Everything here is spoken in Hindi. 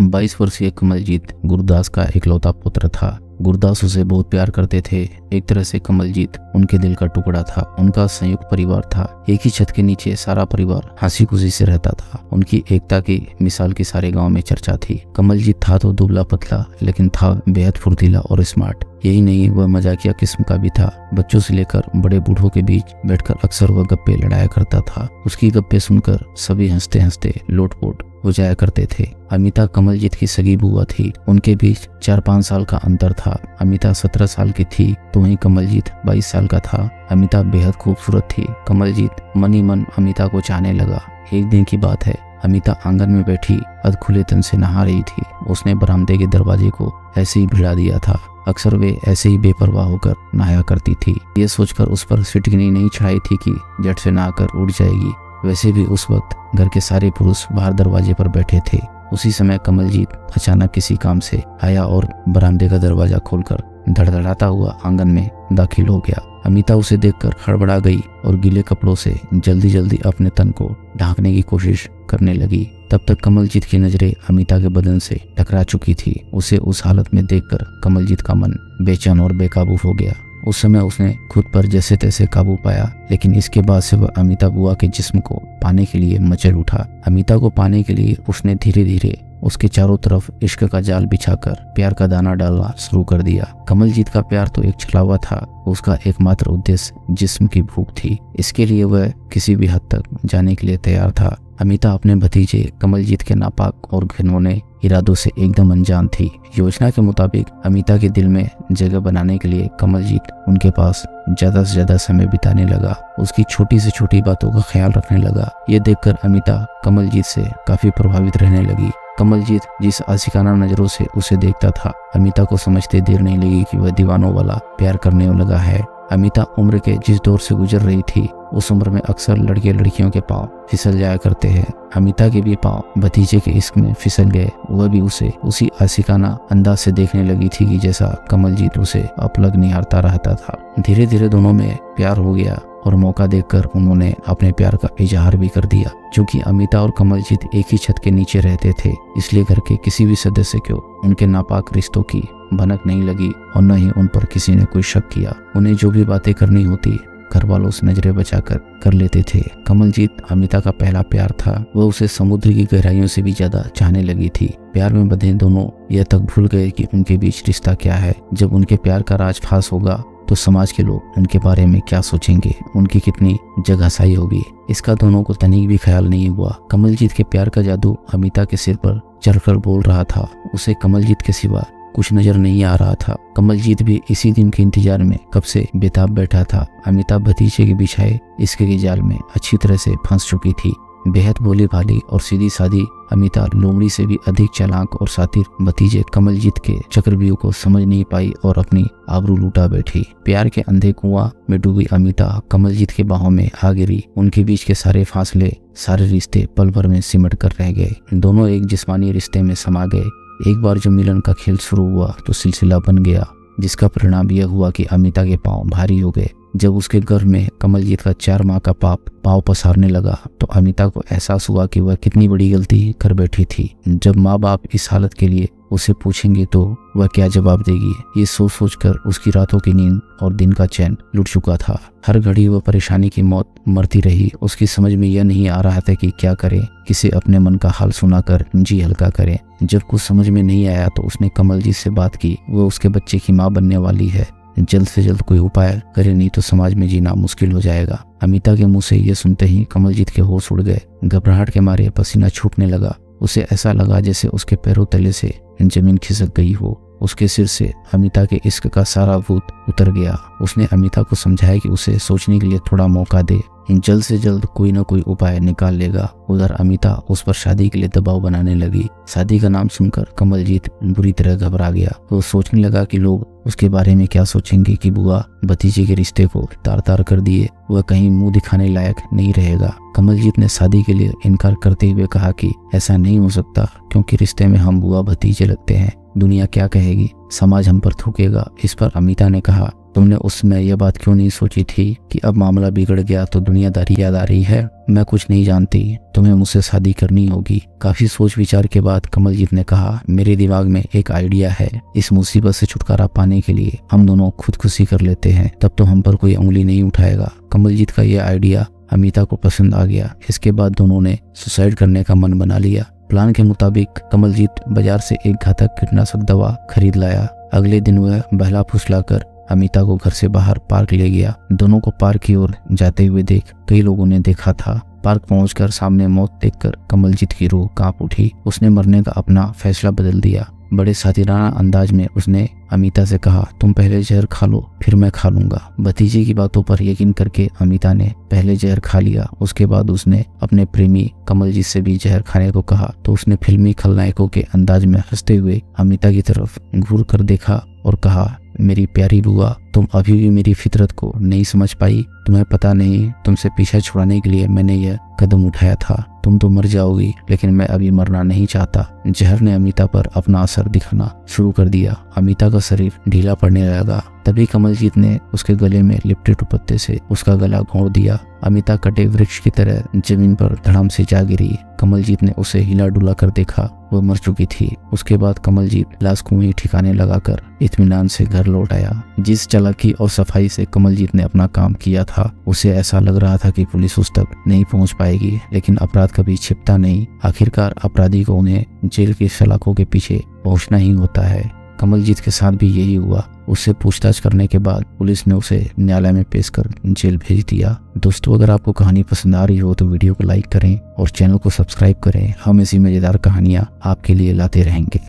22 वर्षीय कमलजीत गुरदास का इकलौता पुत्र था। गुरदास उसे बहुत प्यार करते थे। एक तरह से कमलजीत उनके दिल का टुकड़ा था। उनका संयुक्त परिवार था। एक ही छत के नीचे सारा परिवार हंसी खुशी से रहता था। उनकी एकता की मिसाल की सारे गांव में चर्चा थी। कमलजीत था तो दुबला पतला, लेकिन था बेहद फुर्तीला और स्मार्ट। यही नहीं, वह मजाकिया किस्म का भी था। बच्चों से लेकर बड़े बूढ़ों के बीच बैठकर अक्सर वह गप्पे लड़ाया करता था। उसकी गप्पे सुनकर सभी हंसते हंसते लोटपोट हो जाया करते थे। अमिता कमलजीत की सगी बुआ थी। उनके बीच 4-5 साल का अंतर था। अमिता 17 साल की थी तो वहीं कमलजीत 22 साल का था। अमिता बेहद खूबसूरत थी। कमलजीत मन ही मन अमिता को चाहने लगा। एक दिन की बात है, अमिता आंगन में बैठी अध खुले तन से नहा रही थी। उसने बरामदे के दरवाजे को ऐसे ही भिड़ा दिया था। अक्सर वे ऐसे ही बेपरवाह होकर नहाया करती थी। ये सोचकर उस पर सिटकनी नहीं चढ़ाई थी कि झट से नहाकर उड़ जाएगी। वैसे भी उस वक्त घर के सारे पुरुष बाहर दरवाजे पर बैठे थे। उसी समय कमलजीत अचानक किसी काम से आया और बरामदे का दरवाजा खोलकर धड़धड़ाता हुआ आंगन में दाखिल हो गया। अमिता उसे देखकर हड़बड़ा गई और गीले कपड़ों से जल्दी जल्दी अपने तन को ढांकने की कोशिश करने लगी। तब तक कमलजीत की नजरें अमिता के बदन से टकरा चुकी थी। उसे उस हालत में देखकर कमलजीत का मन बेचैन और बेकाबू हो गया। उस समय उसने खुद पर जैसे तैसे काबू पाया, लेकिन इसके बाद से वह अमिता बुआ के जिस्म को पाने के लिए मचल उठा। अमिता को पाने के लिए उसने धीरे धीरे उसके चारों तरफ इश्क का जाल बिछाकर प्यार का दाना डालना शुरू कर दिया। कमलजीत का प्यार तो एक छलावा था। उसका एकमात्र उद्देश्य जिस्म की भूख थी। इसके लिए वह किसी भी हद तक जाने के लिए तैयार था। अमिता अपने भतीजे कमलजीत के नापाक और घिनौने इरादों से एकदम अनजान थी। योजना के मुताबिक अमिता के दिल में जगह बनाने के लिए कमलजीत उनके पास ज्यादा से ज्यादा समय बिताने लगा। उसकी छोटी से छोटी बातों का ख्याल रखने लगा। ये देखकर अमिता कमलजीत से काफी प्रभावित रहने लगी। कमलजीत जिस आशिकाना नजरों से उसे देखता था, अमिता को समझते देर नहीं लगी कि वह दीवानों वाला प्यार करने लगा है। अमिता उम्र के जिस दौर से गुजर रही थी, उस उम्र में अक्सर लड़के लड़कियों के पांव फिसल जाया करते हैं। अमिता के भी पांव भतीजे के इश्क में फिसल गए। वह भी उसे उसी आशिकाना अंदाज से देखने लगी थी कि जैसा कमलजीत उसे अपलक निहारता रहता था। धीरे धीरे दोनों में प्यार हो गया और मौका देखकर उन्होंने अपने प्यार का इजहार भी कर दिया। क्योंकि अमिता और कमलजीत एक ही छत के नीचे रहते थे, इसलिए घर के किसी भी सदस्य को उनके नापाक रिश्तों की भनक नहीं लगी और न ही उन पर किसी ने कोई शक किया। उन्हें जो भी बातें करनी होती घर वालों से नजरें बचाकर कर लेते थे। कमलजीत अमिता का पहला प्यार था। वह उसे समुद्र की गहराइयों से भी ज्यादा चाहने लगी थी। प्यार में बंधे दोनों यह तक भूल गए कि उनके बीच रिश्ता क्या है। जब उनके प्यार का राज फांस होगा तो समाज के लोग उनके बारे में क्या सोचेंगे, उनकी कितनी जगहसाई होगी, इसका दोनों को तनिक भी ख्याल नहीं हुआ। कमलजीत के प्यार का जादू अमिता के सिर पर चढ़कर बोल रहा था। उसे कमलजीत के सिवा कुछ नजर नहीं आ रहा था। कमलजीत भी इसी दिन के इंतजार में कब से बेताब बैठा था। अमिता भतीजे के बिछाए इश्क के जाल में अच्छी तरह से फंस चुकी थी। बेहद भोली भाली और सीधी सादी अमिता लोमड़ी से भी अधिक चालाक और सातिर भतीजे कमलजीत के चक्रव्यूह को समझ नहीं पाई और अपनी आबरू लूटा बैठी। प्यार के अंधे कुआं में डूबी अमिता कमलजीत के बाहों में आ गिरी। उनके बीच के सारे फासले, सारे रिश्ते पल भर में सिमट कर रह गए। दोनों एक जिस्मानी रिश्ते में समा गए। एक बार जब मिलन का खेल शुरू हुआ तो सिलसिला बन गया, जिसका परिणाम यह हुआ कि अमिता के पांव भारी हो गए। जब उसके गर्भ में कमलजीत का 4 माह का पांव पसारने लगा तो अमिता को एहसास हुआ कि वह कितनी बड़ी गलती कर बैठी थी। जब माँ बाप इस हालत के लिए उसे पूछेंगे तो वह क्या जवाब देगी, ये सोच सोचकर उसकी रातों की नींद और दिन का चैन लुट चुका था। हर घड़ी वह परेशानी की मौत मरती रही। उसकी समझ में यह नहीं आ रहा था कि क्या करे, किसे अपने मन का हाल सुनाकर जी हल्का करे। जब कुछ समझ में नहीं आया तो उसने कमलजीत से बात की। वह उसके बच्चे की माँ बनने वाली है, जल्द से जल्द कोई उपाय करे, नहीं तो समाज में जीना मुश्किल हो जाएगा। अमिता के मुंह से यह सुनते ही कमलजीत के होश उड़ गए। घबराहट के मारे पसीना छूटने लगा। उसे ऐसा लगा जैसे उसके पैरों तले से जमीन खिसक गई हो। उसके सिर से अमिता के इश्क का सारा भूत उतर गया। उसने अमिता को समझाया कि उसे सोचने के लिए थोड़ा मौका दे, जल्द से जल्द कोई न कोई उपाय निकाल लेगा। उधर अमिता उस पर शादी के लिए दबाव बनाने लगी। शादी का नाम सुनकर कमलजीत बुरी तरह घबरा गया। वो सोचने लगा कि लोग उसके बारे में क्या सोचेंगे कि बुआ भतीजे के रिश्ते को तार तार कर दिए, वह कहीं मुंह दिखाने लायक नहीं रहेगा। कमलजीत ने शादी के लिए इनकार करते हुए कहा कि ऐसा नहीं हो सकता, क्योंकि रिश्ते में हम बुआ भतीजे लगते हैं। दुनिया क्या कहेगी, समाज हम पर थूकेगा। इस पर अमिता ने कहा, तुमने उस समय यह बात क्यों नहीं सोची थी कि अब मामला बिगड़ गया तो दुनियादारी याद आ रही है? मैं कुछ नहीं जानती, तुम्हें मुझसे शादी करनी होगी। काफी सोच विचार के बाद कमलजीत ने कहा, मेरे दिमाग में एक आइडिया है। इस मुसीबत से छुटकारा पाने के लिए हम दोनों खुदकुशी कर लेते हैं, तब तो हम पर कोई उंगली नहीं उठाएगा। कमलजीत का यह आइडिया अमिता को पसंद आ गया। इसके बाद दोनों ने सुसाइड करने का मन बना लिया। प्लान के मुताबिक कमलजीत बाजार से एक घातक कीटनाशक दवा खरीद लाया। अगले दिन वह बहला फुसला कर अमिता को घर से बाहर पार्क ले गया। दोनों को पार्क की ओर जाते हुए देख कई लोगों ने देखा था। पार्क पहुंचकर सामने मौत देखकर कमलजीत की रूह कांप उठी। उसने मरने का अपना फैसला बदल दिया। बड़े साथीराना अंदाज में उसने अमिता से कहा, तुम पहले जहर खा लो, फिर मैं खा लूंगा। भतीजे की बातों पर यकीन करके अमिता ने पहले जहर खा लिया। उसके बाद उसने अपने प्रेमी कमलजीत से भी जहर खाने को कहा तो उसने फिल्मी खलनायकों के अंदाज में हंसते हुए अमिता की तरफ घूर कर देखा और कहा, मेरी प्यारी बुआ, तुम अभी भी मेरी फितरत को नहीं समझ पाई। तुम्हें पता नहीं, तुमसे पीछा छुड़ाने के लिए मैंने यह कदम उठाया था। तुम तो मर जाओगी, लेकिन मैं अभी मरना नहीं चाहता। जहर ने अमिता पर अपना असर दिखाना शुरू कर दिया। अमिता का शरीर ढीला पड़ने लगा। तभी कमलजीत ने उसके गले में लिपटे दुपट्टे से उसका गला घोंट दिया। अमिता कटे वृक्ष की तरह जमीन पर धड़ाम से जा गिरी। कमलजीत ने उसे हिला डुला कर देखा, वो मर चुकी थी। उसके बाद कमलजीत लाश को वहीं ठिकाने लगाकर इत्मीनान से घर लौट आया। जिस चालाकी और सफाई से कमलजीत ने अपना काम किया था, उसे ऐसा लग रहा था कि पुलिस उस तक नहीं पहुंच पाएगी, लेकिन अपराध कभी छिपता नहीं। आखिरकार अपराधी को उन्हें जेल की सलाखों के पीछे पहुंचना ही होता है। कमलजीत के साथ भी यही हुआ। उससे पूछताछ करने के बाद पुलिस ने उसे न्यायालय में पेश कर जेल भेज दिया। दोस्तों, अगर आपको कहानी पसंद आ रही हो तो वीडियो को लाइक करें और चैनल को सब्सक्राइब करें। हम ऐसी मजेदार कहानियां आपके लिए लाते रहेंगे।